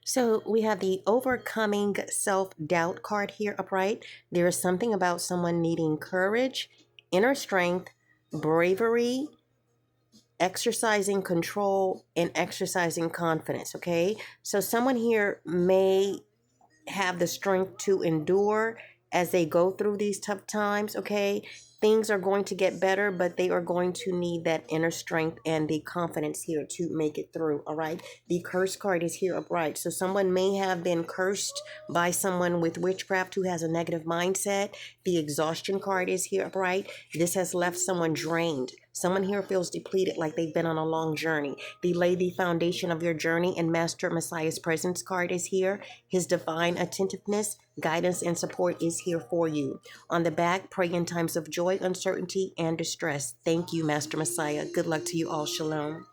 So we have the overcoming self-doubt card here upright. There is something about someone needing courage, inner strength, bravery, exercising control, and exercising confidence. Okay. So someone here may have the strength to endure as they go through these tough times. Okay. Things are going to get better, but they are going to need that inner strength and the confidence here to make it through. All right. The curse card is here upright. So someone may have been cursed by someone with witchcraft who has a negative mindset. The exhaustion card is here upright. This has left someone drained. Someone here feels depleted, like they've been on a long journey. Delay the foundation of your journey, and Master Messiah's presence card is here. His divine attentiveness, guidance, and support is here for you. On the back, pray in times of joy, uncertainty, and distress. Thank you, Master Messiah. Good luck to you all. Shalom.